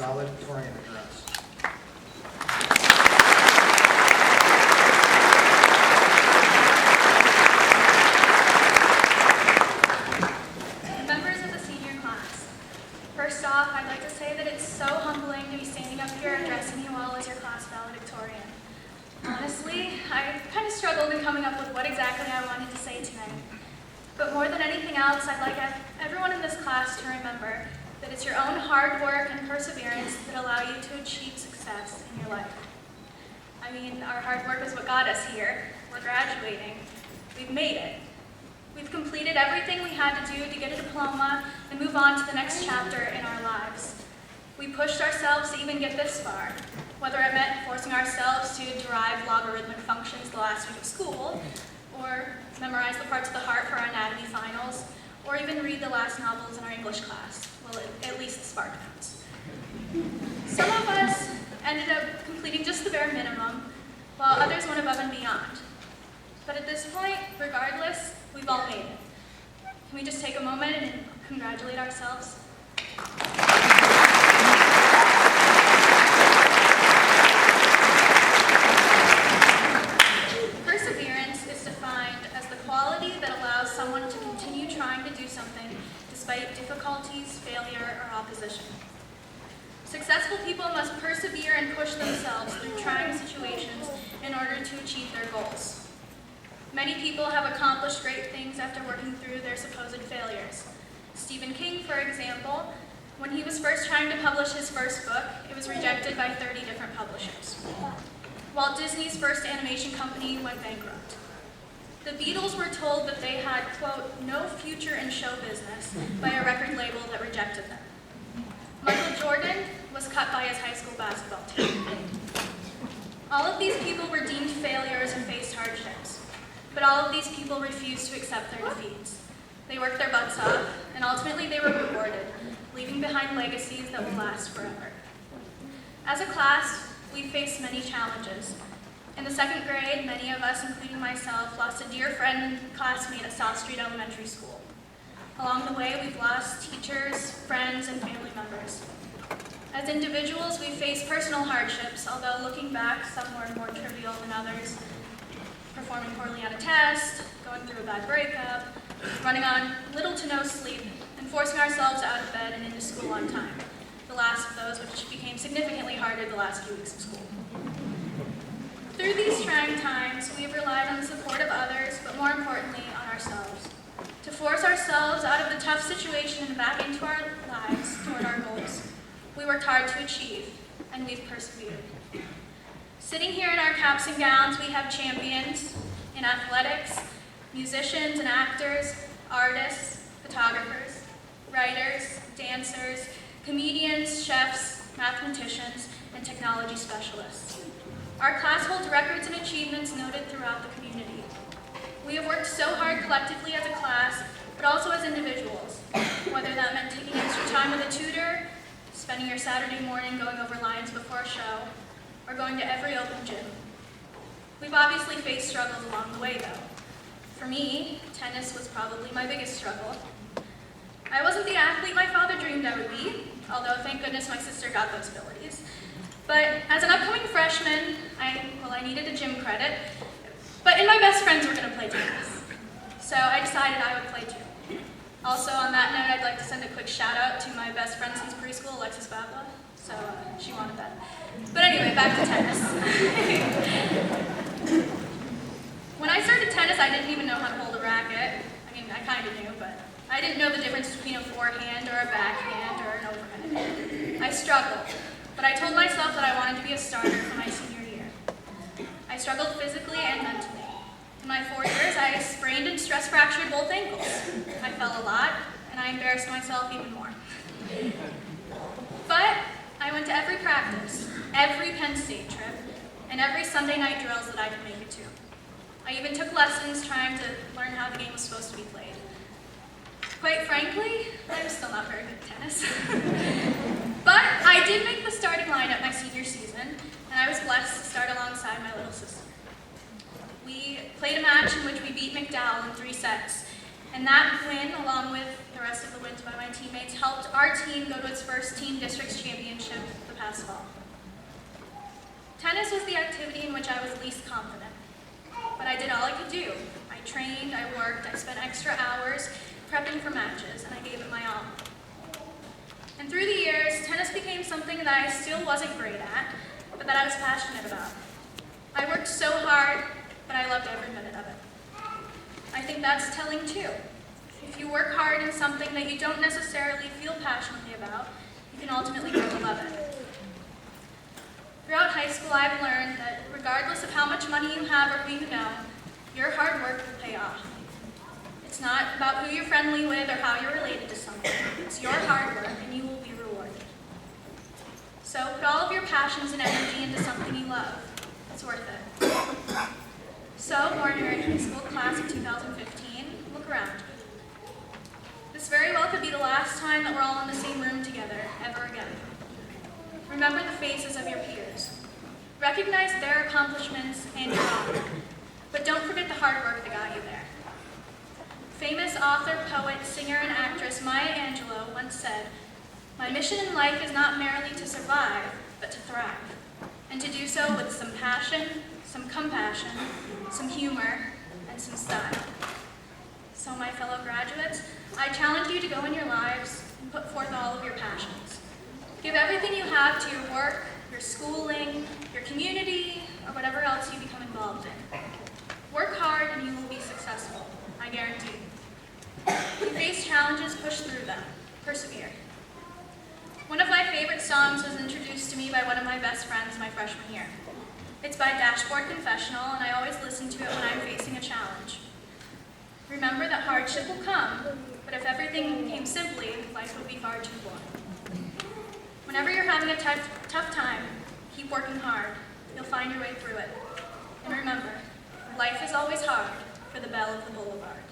valedictorian address. Members of the senior class, first off, I'd like to say that it's so humbling to be standing up here addressing you all as your class valedictorian. Honestly, I kind of struggled in coming up with what exactly I wanted to say tonight. But more than anything else, I'd like everyone in this class to remember that it's your own hard work and perseverance that allow you to achieve success in your life. I mean, our hard work is what got us here. We're graduating. We've made it. We've completed everything we had to do to get a diploma and move on to the next chapter in our lives. We pushed ourselves to even get this far, whether it meant forcing ourselves to derive logarithmic functions the last week of school, or memorize the parts of the heart for our anatomy finals, or even read the last novels in our English class. Well, at least the spark notes. Some of us ended up completing just the bare minimum, while others went above and beyond. But at this point, regardless, we've all made it. Can we just take a moment and congratulate ourselves? Perseverance is defined as the quality that allows someone to continue trying to do something despite difficulties, failure, or opposition. Successful people must persevere and push themselves through trying situations in order to achieve their goals. Many people have accomplished great things after working through their supposed failures. Stephen King, for example, when he was first trying to publish his first book, it was rejected by 30 different publishers. Walt Disney's first animation company went bankrupt. The Beatles were told that they had, quote, no future in show business by a record label that rejected them. Michael Jordan was cut by his high school basketball team. All of these people were deemed failures and faced hardships, but all of these people refused to accept their defeats. They worked their butts off, and ultimately they were rewarded, leaving behind legacies that will last forever. As a class, we faced many challenges. In the second grade, many of us, including myself, lost a dear friend and classmate at South Street Elementary School. Along the way, we've lost teachers, friends, and family members. As individuals, we faced personal hardships, although looking back, some were more trivial than others. Performing poorly on a test, going through a bad breakup, running on little to no sleep, and forcing ourselves out of bed and into school on time. The last of those which became significantly harder the last few weeks of school. Through these trying times, we have relied on the support of others, but more importantly, on ourselves. To force ourselves out of the tough situation and back into our lives toward our goals. We worked hard to achieve, and we've persevered. Sitting here in our caps and gowns, we have champions in athletics, musicians and actors, artists, photographers, writers, dancers, comedians, chefs, mathematicians, and technology specialists. Our class holds records and achievements noted throughout the community. We have worked so hard collectively as a class, but also as individuals, whether that meant taking extra time with a tutor, spending your Saturday morning going over lines before a show, or going to every open gym. We've obviously faced struggles along the way, though. For me, tennis was probably my biggest struggle. I wasn't the athlete my father dreamed I would be, although thank goodness my sister got those abilities. But as an upcoming freshman, I needed a gym credit, but my best friends were going to play tennis. So I decided I would play too. Also, on that note, I'd like to send a quick shout out to my best friend since preschool, Alexis Babla. So she wanted that. But anyway, back to tennis. When I started tennis, I didn't even know how to hold a racket. I mean, I kind of knew, but I didn't know the difference between a forehand or a backhand or an overhand. I struggled, but I told myself that I wanted to be a starter for my senior year. I struggled physically and mentally. In my 4 years, I sprained and stress fractured both ankles. I fell a lot, and I embarrassed myself even more. But I went to every practice, every Penn State trip, and every Sunday night drills that I could make it to. I even took lessons trying to learn how the game was supposed to be played. Quite frankly, I'm still not very good at tennis. But I did make the starting lineup my senior season, and I was blessed to start alongside my little sister. We played a match in which we beat McDowell in 3 sets, And that win, along with the rest of the wins by my teammates, helped our team go to its first team districts championship the past fall. Tennis was the activity in which I was least confident, but I did all I could do. I trained, I worked, I spent extra hours prepping for matches, and I gave it my all. And through the years, tennis became something that I still wasn't great at, but that I was passionate about. I worked so hard, but I loved every minute of it. I think that's telling too. If you work hard in something that you don't necessarily feel passionately about, you can ultimately grow to love it. Throughout high school, I've learned that regardless of how much money you have or who you know, your hard work will pay off. It's not about who you're friendly with or how you're related to someone. It's your hard work, and you will be rewarded. So put all of your passions and energy into something you love. It's worth it. So, Warner High School class of 2015, look around. This very well could be the last time that we're all in the same room together, ever again. Remember the faces of your peers. Recognize their accomplishments and your own, but don't forget the hard work that got you there. Famous author, poet, singer, and actress Maya Angelou once said, "My mission in life is not merely to survive, but to thrive, and to do so with some passion, some compassion, some humor, and some style." So my fellow graduates, I challenge you to go in your lives and put forth all of your passions. Give everything you have to your work, your schooling, your community, or whatever else you become involved in. Work hard and you will be successful, I guarantee. If you face challenges, push through them. Persevere. One of my favorite songs was introduced to me by one of my best friends my freshman year. It's by Dashboard Confessional, and I always listen to it when I'm facing a challenge. Remember that hardship will come, but if everything came simply, life would be far too boring. Whenever you're having a tough time, keep working hard. You'll find your way through it. And remember, life is always hard for the belle of the boulevard.